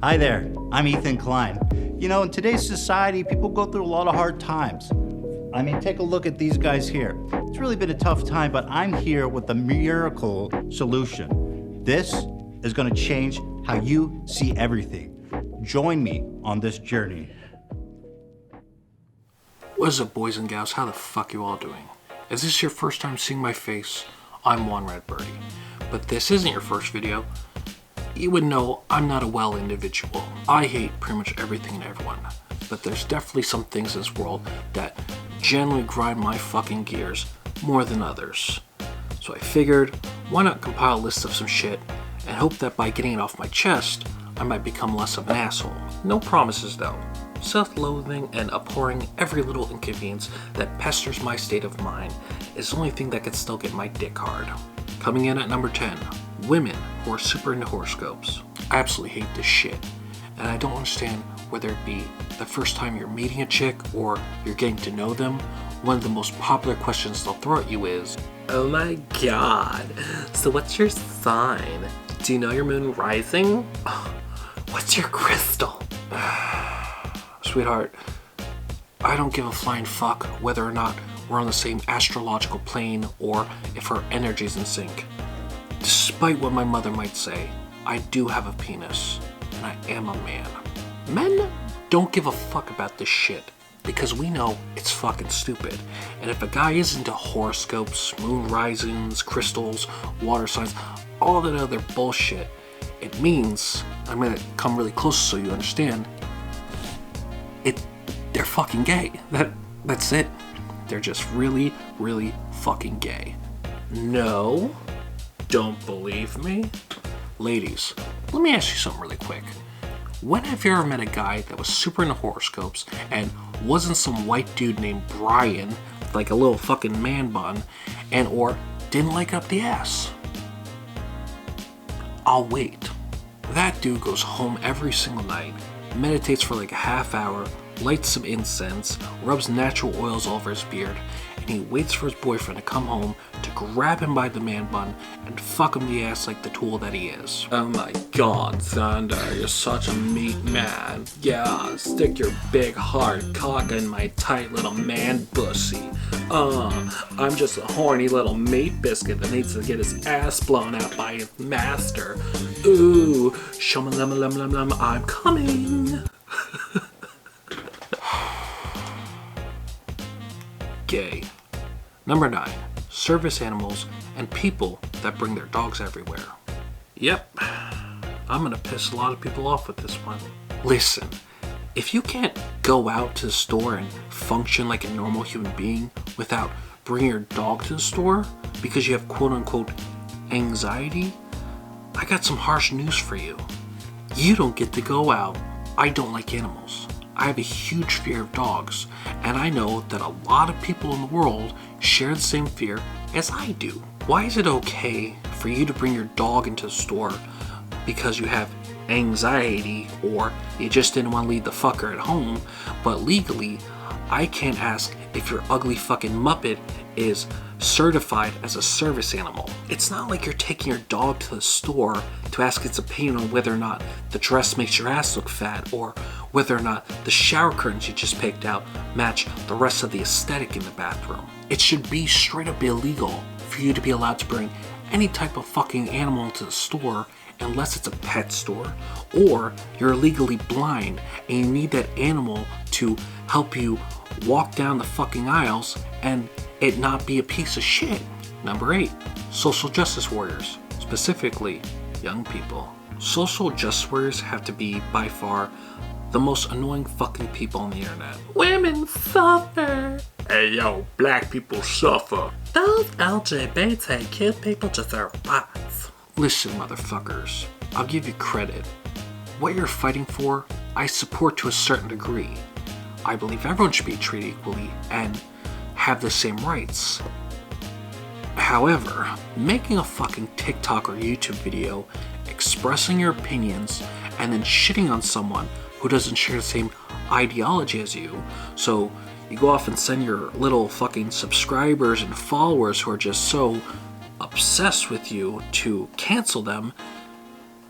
Hi there, I'm Ethan Klein. You know, in today's society, people go through a lot of hard times. I mean, take a look at these guys here. It's really been a tough time, but I'm here with a miracle solution. This is gonna change how you see everything. Join me on this journey. What is up, boys and gals? How the fuck you all doing? Is this your first time seeing my face? I'm One Red Birdie. But this isn't your first video. You would know I'm not a well individual. I hate pretty much everything and everyone. But there's definitely some things in this world that generally grind my fucking gears more than others. So I figured, why not compile a list of some shit and hope that by getting it off my chest, I might become less of an asshole. No promises though. Self-loathing and abhorring every little inconvenience that pesters my state of mind is the only thing that can still get my dick hard. Coming in at number 10, women who are super into horoscopes. I absolutely hate this shit, and I don't understand whether it be the first time you're meeting a chick or you're getting to know them. One of the most popular questions they'll throw at you is, "Oh my god, so what's your sign? Do you know your moon rising? What's your crystal?" Sweetheart, I don't give a flying fuck whether or not we're on the same astrological plane or if our energy's in sync. Despite what my mother might say, I do have a penis, and I am a man. Men don't give a fuck about this shit because we know it's fucking stupid. And if a guy is into horoscopes, moon risings, crystals, water signs, all that other bullshit, it means, I'm gonna come really close so you understand, they're fucking gay. That's it. They're just really, really fucking gay. No? Don't believe me? Ladies, let me ask you something really quick. When have you ever met a guy that was super into horoscopes and wasn't some white dude named Brian with like a little fucking man bun and or didn't like up the ass? I'll wait. That dude goes home every single night, meditates for like a half hour, lights some incense, rubs natural oils all over his beard, and he waits for his boyfriend to come home to grab him by the man bun and fuck him the ass like the tool that he is. "Oh my god, Xander, you're such a meat man. Yeah, stick your big hard cock in my tight little man pussy. I'm just a horny little meat biscuit that needs to get his ass blown out by his master. Ooh, shum-a-lum-a-lum-lum-lum, I'm coming." Gay. Number 9, service animals and people that bring their dogs everywhere. Yep, I'm gonna piss a lot of people off with this one. Listen, if you can't go out to the store and function like a normal human being without bringing your dog to the store because you have quote-unquote anxiety, I got some harsh news for you. You don't get to go out. I don't like animals. I have a huge fear of dogs, and I know that a lot of people in the world share the same fear as I do. Why is it okay for you to bring your dog into the store because you have anxiety or you just didn't want to leave the fucker at home, but legally I can't ask if your ugly fucking Muppet is certified as a service animal? It's not like you're taking your dog to the store to ask its opinion on whether or not the dress makes your ass look fat or whether or not the shower curtains you just picked out match the rest of the aesthetic in the bathroom. It should be straight up illegal for you to be allowed to bring any type of fucking animal into the store unless it's a pet store or you're legally blind and you need that animal to help you walk down the fucking aisles and it not be a piece of shit. Number 8, social justice warriors, specifically young people. Social justice warriors have to be by far the most annoying fucking people on the internet. Women suffer. Hey yo, black people suffer. Those LGBTQ people deserve rights. Listen, motherfuckers, I'll give you credit. What you're fighting for, I support to a certain degree. I believe everyone should be treated equally and have the same rights. However, making a fucking TikTok or YouTube video expressing your opinions and then shitting on someone who doesn't share the same ideology as you, so you go off and send your little fucking subscribers and followers who are just so obsessed with you to cancel them,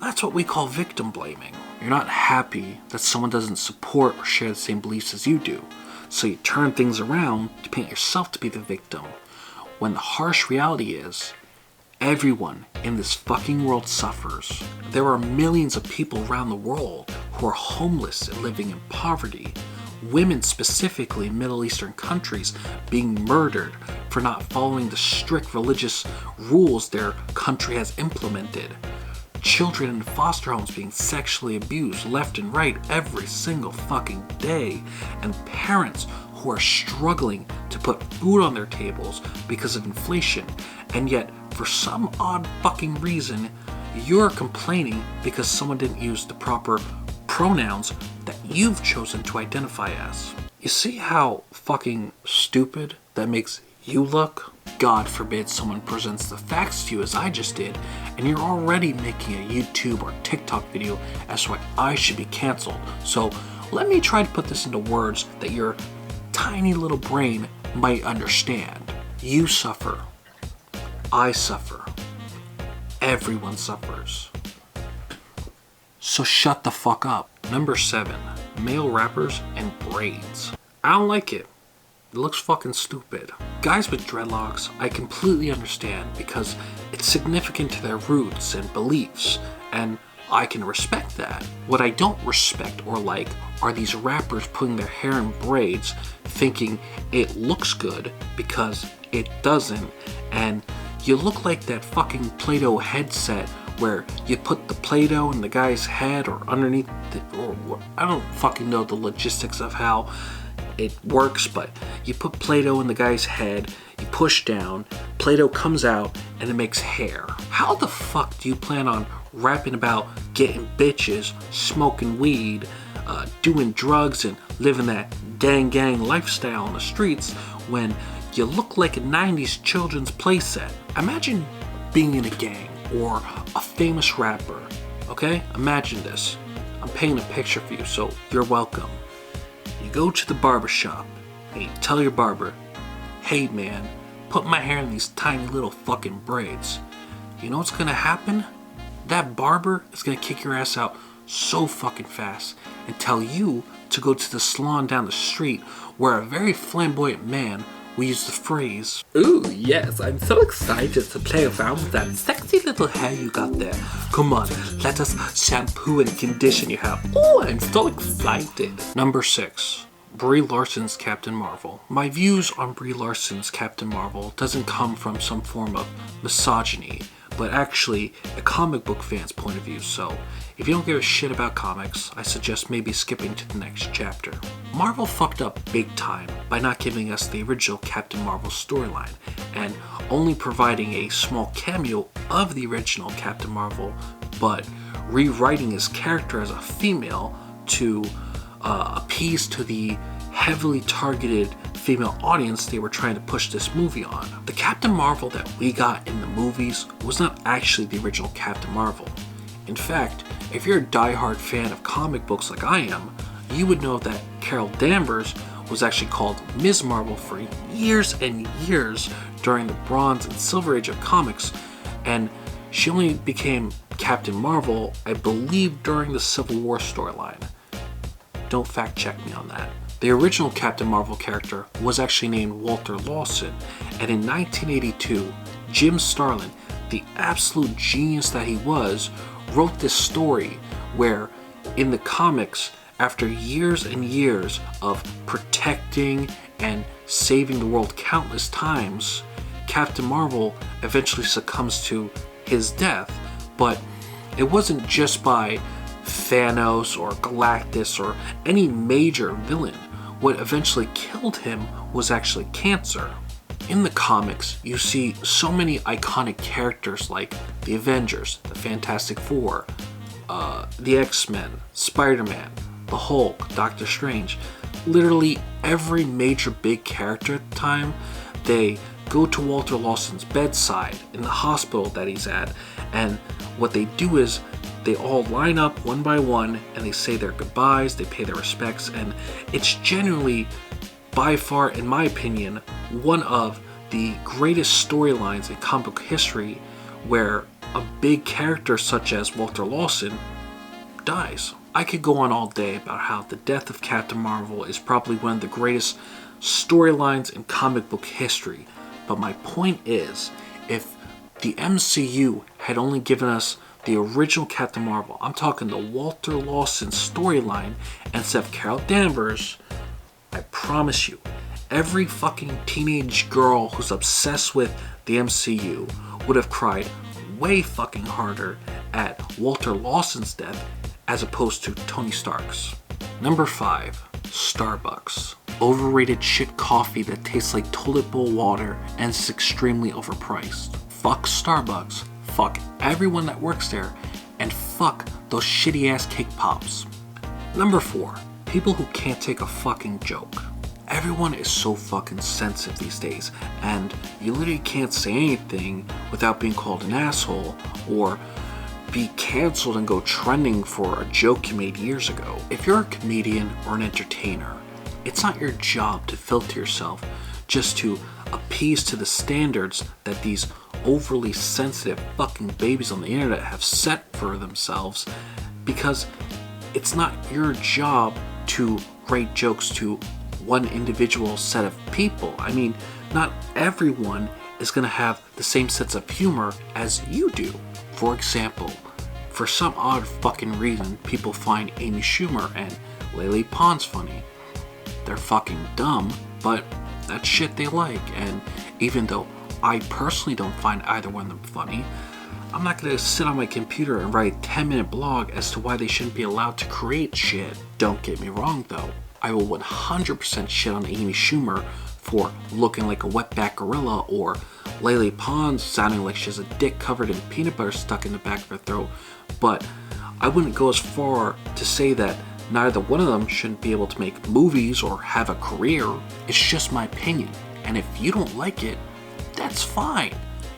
That's what we call victim blaming. You're not happy that someone doesn't support or share the same beliefs as you do, so you turn things around to paint yourself to be the victim, when the harsh reality is, everyone in this fucking world suffers. There are millions of people around the world who are homeless and living in poverty. Women, specifically in Middle Eastern countries, being murdered for not following the strict religious rules their country has implemented. Children in foster homes being sexually abused left and right every single fucking day. And parents who are struggling to put food on their tables because of inflation. And yet, for some odd fucking reason, you're complaining because someone didn't use the proper pronouns that you've chosen to identify as. You see how fucking stupid that makes you look? God forbid someone presents the facts to you as I just did, and you're already making a YouTube or TikTok video as to why I should be canceled. So let me try to put this into words that your tiny little brain might understand. You suffer. I suffer. Everyone suffers. So shut the fuck up. Number 7, male rappers and braids. I don't like it. It looks fucking stupid. Guys with dreadlocks, I completely understand because it's significant to their roots and beliefs, and I can respect that. What I don't respect or like are these rappers putting their hair in braids thinking it looks good because it doesn't, and you look like that fucking Play-Doh headset where you put the Play-Doh in the guy's head or underneath I don't fucking know the logistics of how it works, but you put Play-Doh in the guy's head, you push down, Play-Doh comes out, and it makes hair. How the fuck do you plan on rapping about getting bitches, smoking weed, doing drugs, and living that gang lifestyle on the streets when you look like a 90s children's playset? Imagine being in a gang or a famous rapper, okay? Imagine this. I'm painting a picture for you, so you're welcome. You go to the barbershop and you tell your barber, hey man, put my hair in these tiny little fucking braids. You know what's gonna happen? That barber is gonna kick your ass out so fucking fast and tell you to go to the salon down the street where a very flamboyant man will use the phrase, ooh yes, I'm so excited to play around with that sexy little hair you got there. Come on, let us shampoo and condition your hair. Ooh, I'm so excited. Number 6. Brie Larson's Captain Marvel. My views on Brie Larson's Captain Marvel doesn't come from some form of misogyny, but actually a comic book fan's point of view, so if you don't give a shit about comics, I suggest maybe skipping to the next chapter. Marvel fucked up big time by not giving us the original Captain Marvel storyline, and only providing a small cameo of the original Captain Marvel, but rewriting his character as a female to appease to the heavily targeted female audience they were trying to push this movie on. The Captain Marvel that we got in the movies was not actually the original Captain Marvel. In fact, if you're a diehard fan of comic books like I am, you would know that Carol Danvers was actually called Ms. Marvel for years and years during the Bronze and Silver Age of comics, and she only became Captain Marvel, I believe, during the Civil War storyline. Don't fact check me on that. The original Captain Marvel character was actually named Walter Lawson, and in 1982, Jim Starlin, the absolute genius that he was, wrote this story where in the comics, after years and years of protecting and saving the world countless times, Captain Marvel eventually succumbs to his death. But it wasn't just by Thanos or Galactus or any major villain. What eventually killed him was actually cancer. In the comics, you see so many iconic characters like the Avengers, the Fantastic Four, the X-Men, Spider-Man, the Hulk, Doctor Strange. Literally every major big character at the time, they go to Walter Lawson's bedside in the hospital that he's at, and what they do is they all line up one by one and they say their goodbyes, they pay their respects, and it's genuinely, by far, in my opinion, one of the greatest storylines in comic book history, where a big character such as Walter Lawson dies. I could go on all day about how the death of Captain Marvel is probably one of the greatest storylines in comic book history, but my point is, if the MCU had only given us the original Captain Marvel, I'm talking the Walter Lawson storyline, instead of Carol Danvers, I promise you, every fucking teenage girl who's obsessed with the MCU would have cried way fucking harder at Walter Lawson's death as opposed to Tony Stark's. Number 5, Starbucks. Overrated shit coffee that tastes like toilet bowl water and is extremely overpriced. Fuck Starbucks, fuck everyone that works there, and fuck those shitty ass cake pops. Number 4, people who can't take a fucking joke. Everyone is so fucking sensitive these days, and you literally can't say anything without being called an asshole or be canceled and go trending for a joke you made years ago. If you're a comedian or an entertainer, it's not your job to filter yourself just to appease to the standards that these overly sensitive fucking babies on the internet have set for themselves, because it's not your job to write jokes to one individual set of people. I mean, not everyone is going to have the same sense of humor as you do. For example, for some odd fucking reason, people find Amy Schumer and Lele Pons funny. They're fucking dumb, but that's shit they like, and even though I personally don't find either one of them funny, I'm not going to sit on my computer and write a 10-minute blog as to why they shouldn't be allowed to create shit. Don't get me wrong though, I will 100% shit on Amy Schumer for looking like a wetback gorilla, or Lele Pons sounding like she has a dick covered in peanut butter stuck in the back of her throat, but I wouldn't go as far to say that neither one of them shouldn't be able to make movies or have a career. It's just my opinion, and if you don't like it, that's fine.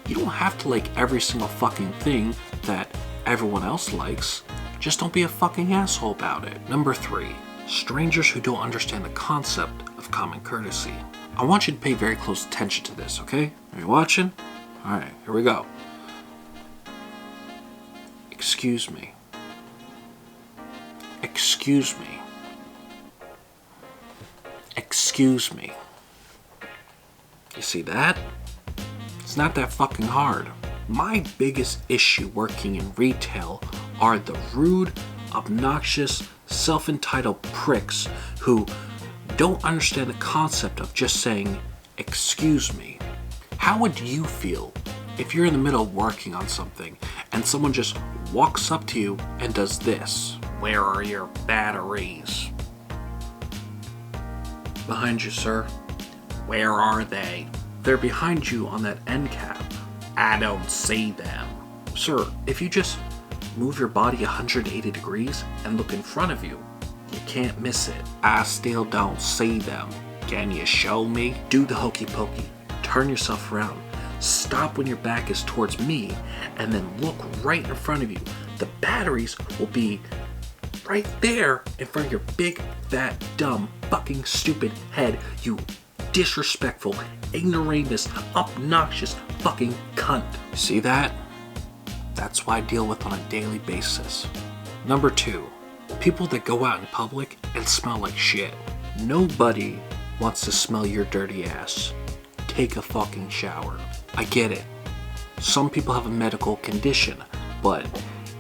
You don't have to like every single fucking thing that everyone else likes. Just don't be a fucking asshole about it. Number 3, strangers who don't understand the concept of common courtesy. I want you to pay very close attention to this, okay? Are you watching? Alright, here we go. Excuse me. Excuse me. Excuse me. You see that? It's not that fucking hard. My biggest issue working in retail are the rude, obnoxious, self-entitled pricks who don't understand the concept of just saying, excuse me. How would you feel if you're in the middle of working on something and someone just walks up to you and does this? Where are your batteries? Behind you, sir. Where are they? They're behind you on that end cap. I don't see them. Sir, if you just move your body 180 degrees and look in front of you, you can't miss it. I still don't see them. Can you show me? Do the hokey pokey. Turn yourself around. Stop when your back is towards me, and then look right in front of you. The batteries will be right there in front of your big, fat, dumb, fucking stupid head, you disrespectful, ignoramus, obnoxious fucking cunt. See that? That's what I deal with on a daily basis. Number 2, people that go out in public and smell like shit. Nobody wants to smell your dirty ass. Take a fucking shower. I get it. Some people have a medical condition, but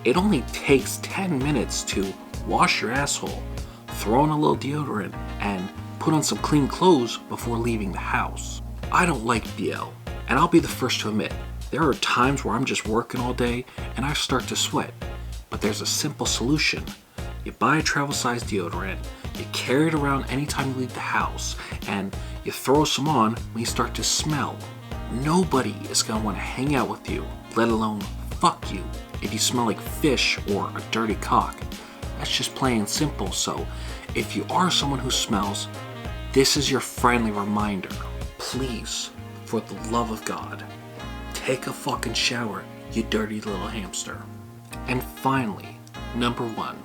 it only takes 10 minutes to wash your asshole, throw on a little deodorant, and put on some clean clothes before leaving the house. I don't like BL, and I'll be the first to admit, there are times where I'm just working all day and I start to sweat. But there's a simple solution. You buy a travel size deodorant, you carry it around anytime you leave the house, and you throw some on when you start to smell. Nobody is going to want to hang out with you, let alone fuck you, if you smell like fish or a dirty cock. That's just plain and simple. So if you are someone who smells, this is your friendly reminder. Please, for the love of God, take a fucking shower, you dirty little hamster. And finally, number 1,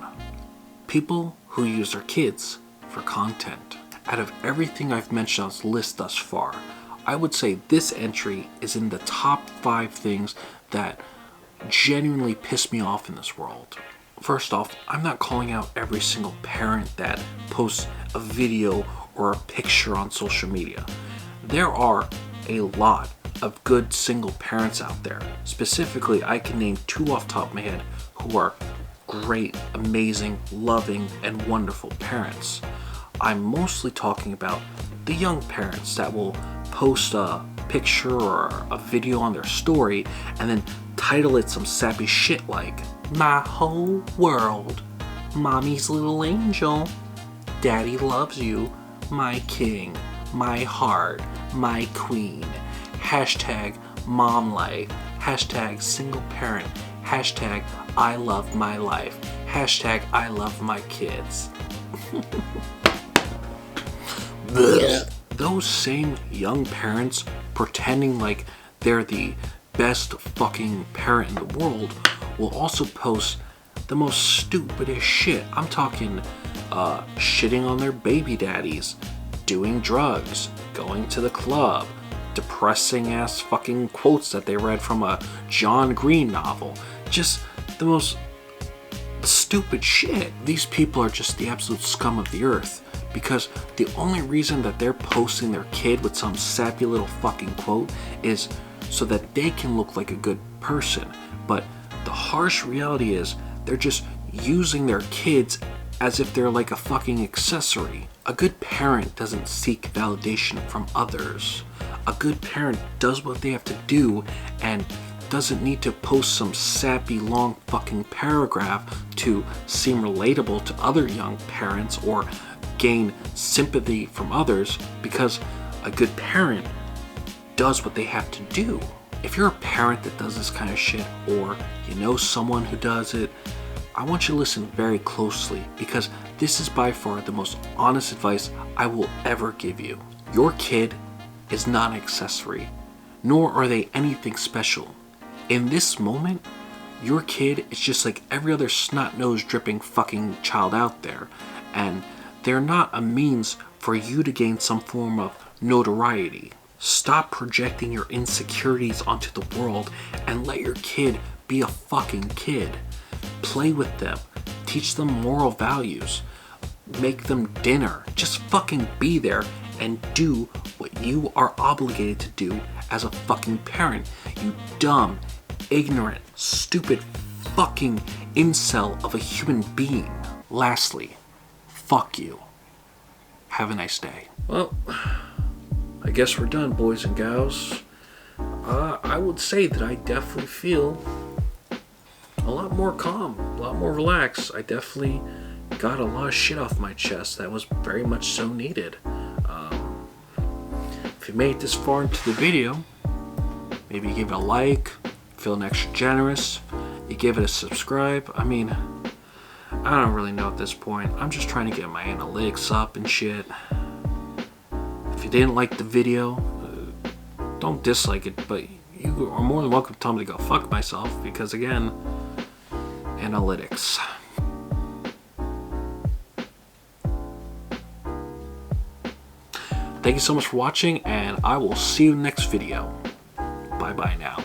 people who use their kids for content. Out of everything I've mentioned on this list thus far, I would say this entry is in the top 5 things that genuinely piss me off in this world. First off, I'm not calling out every single parent that posts a video or a picture on social media. There are a lot of good single parents out there. Specifically, I can name 2 off the top of my head who are great, amazing, loving, and wonderful parents. I'm mostly talking about the young parents that will post a picture or a video on their story and then title it some sappy shit like, "My whole world, mommy's little angel, daddy loves you, my king, my heart, my queen, hashtag mom life, hashtag single parent, hashtag I love my life, hashtag I love my kids." Those same young parents pretending like they're the best fucking parent in the world will also post the most stupidest shit. I'm talking shitting on their baby daddies, doing drugs, going to the club, depressing ass fucking quotes that they read from a John Green novel. Just the most stupid shit. These people are just the absolute scum of the earth, because the only reason that they're posting their kid with some sappy little fucking quote is so that they can look like a good person. But the harsh reality is they're just using their kids as if they're like a fucking accessory. A good parent doesn't seek validation from others. A good parent does what they have to do and doesn't need to post some sappy long fucking paragraph to seem relatable to other young parents or gain sympathy from others, because a good parent does what they have to do. If you're a parent that does this kind of shit, or you know someone who does it, I want you to listen very closely, because this is by far the most honest advice I will ever give you. Your kid is not an accessory, nor are they anything special. In this moment, your kid is just like every other snot-nosed dripping fucking child out there, and they're not a means for you to gain some form of notoriety. Stop projecting your insecurities onto the world and let your kid be a fucking kid. Play with them, teach them moral values, make them dinner. Just fucking be there and do what you are obligated to do as a fucking parent. You dumb, ignorant, stupid fucking incel of a human being. Lastly, fuck you. Have a nice day. Well, I guess we're done, boys and gals. I would say that I definitely feel a lot more calm, a lot more relaxed. I definitely got a lot of shit off my chest that was very much so needed. If you made it this far into the video, maybe you give it a like, feeling extra generous, you give it a subscribe. I mean, I don't really know at this point. I'm just trying to get my analytics up and shit. If you didn't like the video, don't dislike it, but you are more than welcome to tell me to go fuck myself, because again, analytics. Thank you so much for watching, and I will see you in the next video. Bye bye now.